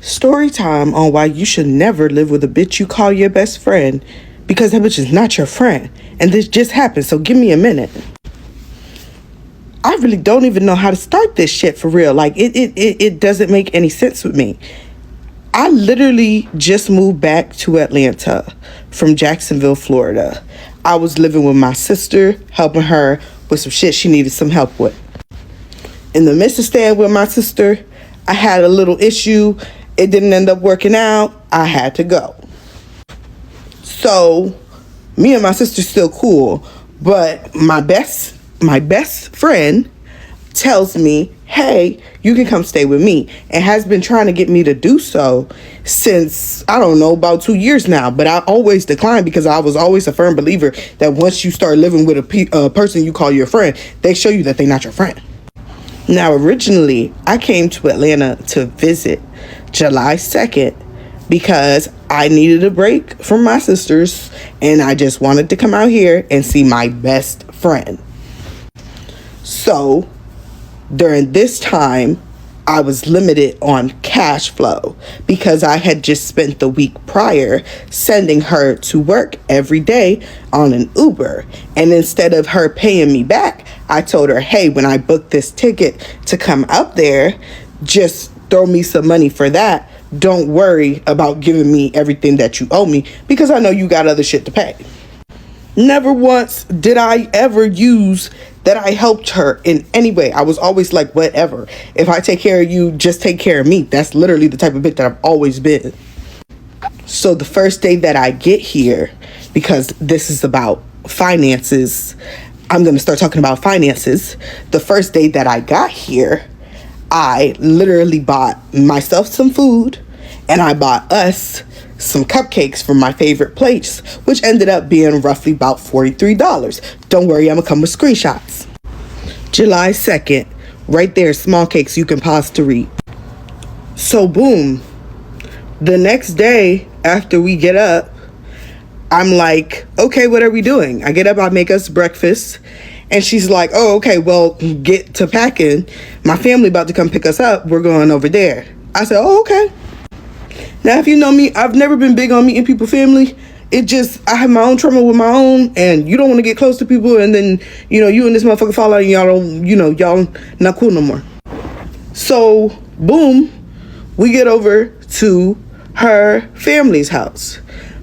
Story time on why you should never live with a bitch you call your best friend, because that bitch is not your friend. And this just happened, so give me a minute. I really don't even know how to start this shit for real. Like, it doesn't make any sense with me. I literally just moved back to Atlanta from Jacksonville, Florida. I was living with my sister, helping her with some shit she needed some help with. In the midst of staying with my sister, I had a little issue. It didn't end up working out. I had to go. So, me and my sister still cool, but my best friend tells me, hey, you can come stay with me, and has been trying to get me to do so since, I don't know, about 2 years now. But I always declined because I was always a firm believer that once you start living with a person you call your friend, they show you that they're not your friend. Now, originally, I came to Atlanta to visit July 2nd because I needed a break from my sisters, and I just wanted to come out here and see my best friend. So, during this time, I was limited on cash flow because I had just spent the week prior sending her to work every day on an Uber. And instead of her paying me back, I told her, hey, when I booked this ticket to come up there, just throw me some money for that. Don't worry about giving me everything that you owe me because I know you got other shit to pay. Never once did I ever use that I helped her in any way. I was always like, whatever. If I take care of you, just take care of me. That's literally the type of bitch that I've always been. So the first day that I get here, because this is about finances, I'm going to start talking about finances. The first day that I got here, I literally bought myself some food and I bought us some cupcakes from my favorite place, which ended up being roughly about $43. Don't worry, I'm gonna come with screenshots. July 2nd, right there, small cakes you can pause to read. So boom, the next day after we get up, I'm like, okay, what are we doing? I get up, I make us breakfast, and she's like, oh, okay, well, get to packing. My family about to come pick us up. We're going over there. I said, oh, okay. Now, if you know me, I've never been big on meeting people family. I have my own trauma with my own, and you don't want to get close to people, and then, you and this motherfucker fall out, and y'all not cool no more. So, boom, we get over to her family's house.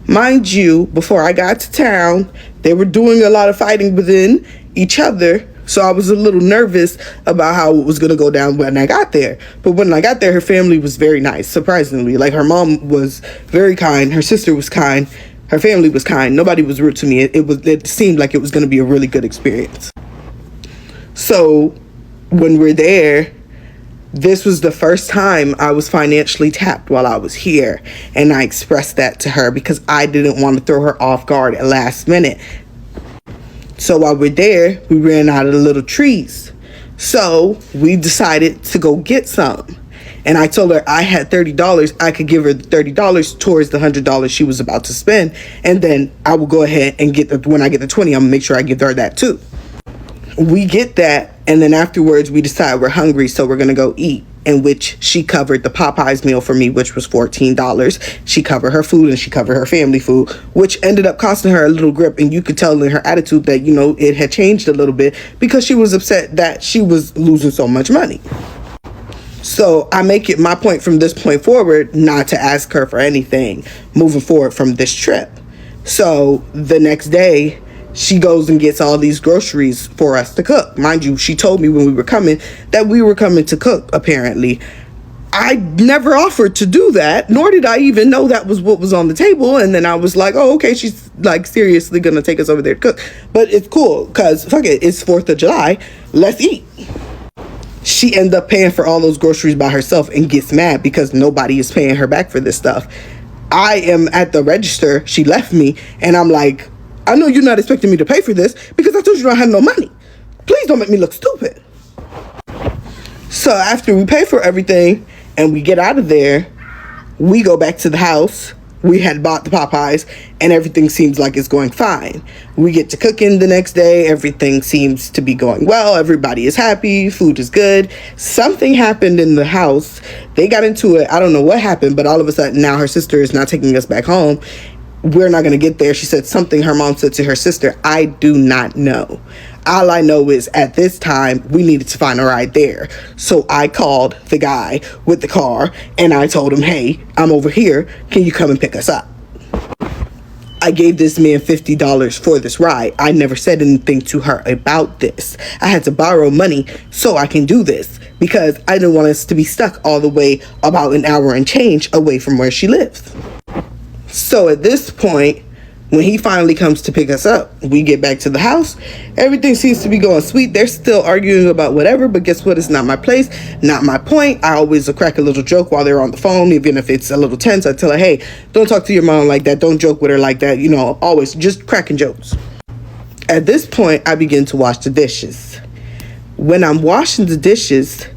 Mind you, before I got to town, they were doing a lot of fighting within each other. So I was a little nervous about how it was going to go down when I got there. But when I got there, her family was very nice, surprisingly. Like, her mom was very kind. Her sister was kind. Her family was kind. Nobody was rude to me. It seemed like it was going to be a really good experience. So when we're there, this was the first time I was financially tapped while I was here. And I expressed that to her because I didn't want to throw her off guard at last minute. So while we're there, we ran out of the little trees. So we decided to go get some. And I told her I had $30. I could give her the $30 towards the $100 she was about to spend. And then I will go ahead and when I get the 20, I'm gonna make sure I give her that too. We get that. And then afterwards we decide we're hungry. So we're gonna go eat. In which she covered the Popeyes meal for me, which was $14. She covered her food and she covered her family food, which ended up costing her a little grip. And you could tell in her attitude that, it had changed a little bit because she was upset that she was losing so much money. So I make it my point from this point forward not to ask her for anything moving forward from this trip. So the next day, she goes and gets all these groceries for us to cook. Mind you, she told me when we were coming that we were coming to cook, apparently. I never offered to do that, nor did I even know that was what was on the table. And then I was like, oh, okay, she's like seriously gonna take us over there to cook. But it's cool, because fuck it, it's 4th of July. Let's eat. She ended up paying for all those groceries by herself and gets mad because nobody is paying her back for this stuff. I am at the register. She left me, and I'm like, I know you're not expecting me to pay for this because I told you I had no money. Please don't make me look stupid. So after we pay for everything and we get out of there, we go back to the house. we had bought the Popeyes and everything seems like it's going fine. We get to cooking the next day. Everything seems to be going well. Everybody is happy. Food is good. Something happened in the house. They got into it. I don't know what happened, but all of a sudden now her sister is not taking us back home. We're not going to get there. She said something her mom said to her sister. I do not know. All I know is at this time, we needed to find a ride there. So I called the guy with the car and I told him, hey, I'm over here. Can you come and pick us up? I gave this man $50 for this ride. I never said anything to her about this. I had to borrow money so I can do this because I didn't want us to be stuck all the way about an hour and change away from where she lives. So at this point, when he finally comes to pick us up, we get back to the house. Everything seems to be going sweet. They're still arguing about whatever, but guess what? It's not my place, not my point. I always crack a little joke while they're on the phone, even if it's a little tense. I tell her, hey, don't talk to your mom like that. Don't joke with her like that. You know, always just cracking jokes. At this point, I begin to wash the dishes. When I'm washing the dishes,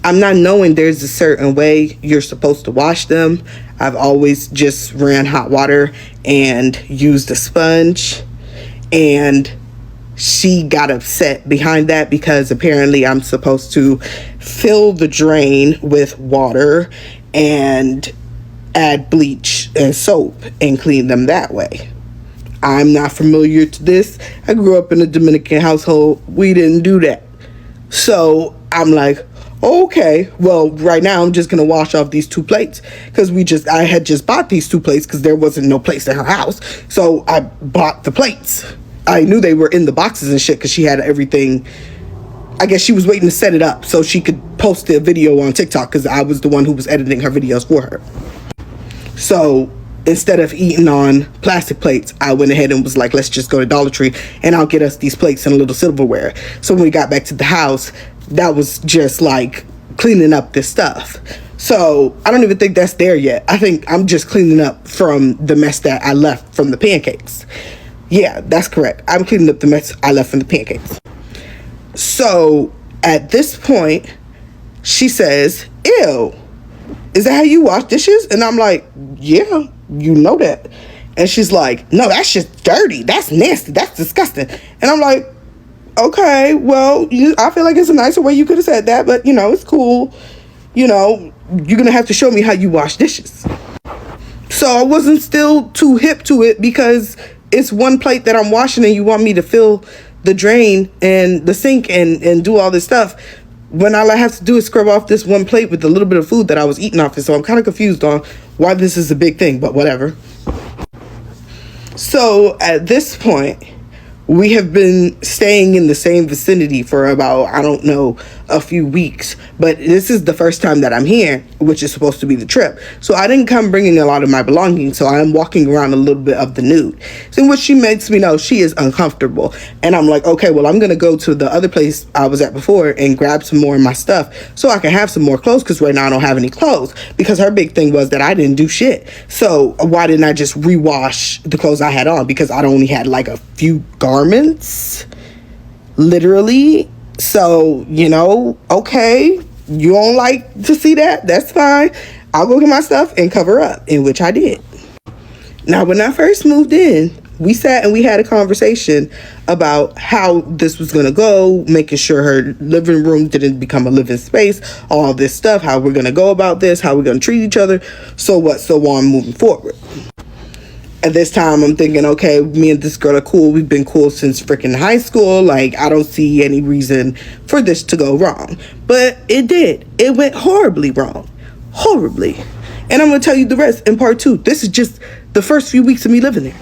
I'm not knowing there's a certain way you're supposed to wash them. I've always just ran hot water and used a sponge. And she got upset behind that because apparently I'm supposed to fill the drain with water and add bleach and soap and clean them that way. I'm not familiar to this. I grew up in a Dominican household. We didn't do that. So I'm like, okay, well, right now I'm just gonna wash off these 2 plates because I had just bought these 2 plates because there wasn't no place in her house. So I bought the plates. I knew they were in the boxes and shit because she had everything. I guess she was waiting to set it up so she could post a video on TikTok because I was the one who was editing her videos for her. So instead of eating on plastic plates, I went ahead and was like, let's just go to Dollar Tree and I'll get us these plates and a little silverware. So when we got back to the house, that was just like cleaning up this stuff. So I don't even think that's there yet. I think I'm just cleaning up from the mess that I left from the pancakes. Yeah, that's correct. I'm cleaning up the mess I left from the pancakes. So at this point, she says, ew, is that how you wash dishes? And I'm like, yeah, you know that. And she's like, no, that's just dirty. That's nasty. That's disgusting. And I'm like, okay, well, I feel like it's a nicer way you could have said that, but, you know, it's cool. You know, you're going to have to show me how you wash dishes. So I wasn't still too hip to it because it's 1 plate that I'm washing and you want me to fill the drain and the sink and do all this stuff when all I have to do is scrub off this 1 plate with a little bit of food that I was eating off it. So I'm kind of confused on why this is a big thing, but whatever. So at this point, we have been staying in the same vicinity for about, I don't know, a few weeks. But this is the first time that I'm here, which is supposed to be the trip. So I didn't come bringing a lot of my belongings. So I'm walking around a little bit of the nude. So in which she makes me know she is uncomfortable. And I'm like, okay, well, I'm going to go to the other place I was at before and grab some more of my stuff so I can have some more clothes. Because right now I don't have any clothes. Because her big thing was that I didn't do shit. So why didn't I just rewash the clothes I had on? Because I only had like a few garments, literally. So, you know, okay, you don't like to see that? That's fine. I'll go get my stuff and cover up, in which I did. Now, when I first moved in, we sat and we had a conversation about how this was going to go, making sure her living room didn't become a living space, all this stuff, how we're going to go about this, how we're going to treat each other, so what, so on, moving forward. At this time, I'm thinking, okay, me and this girl are cool. We've been cool since freaking high school. Like, I don't see any reason for this to go wrong. But it did. It went horribly wrong. Horribly. And I'm going to tell you the rest in part 2. This is just the first few weeks of me living there.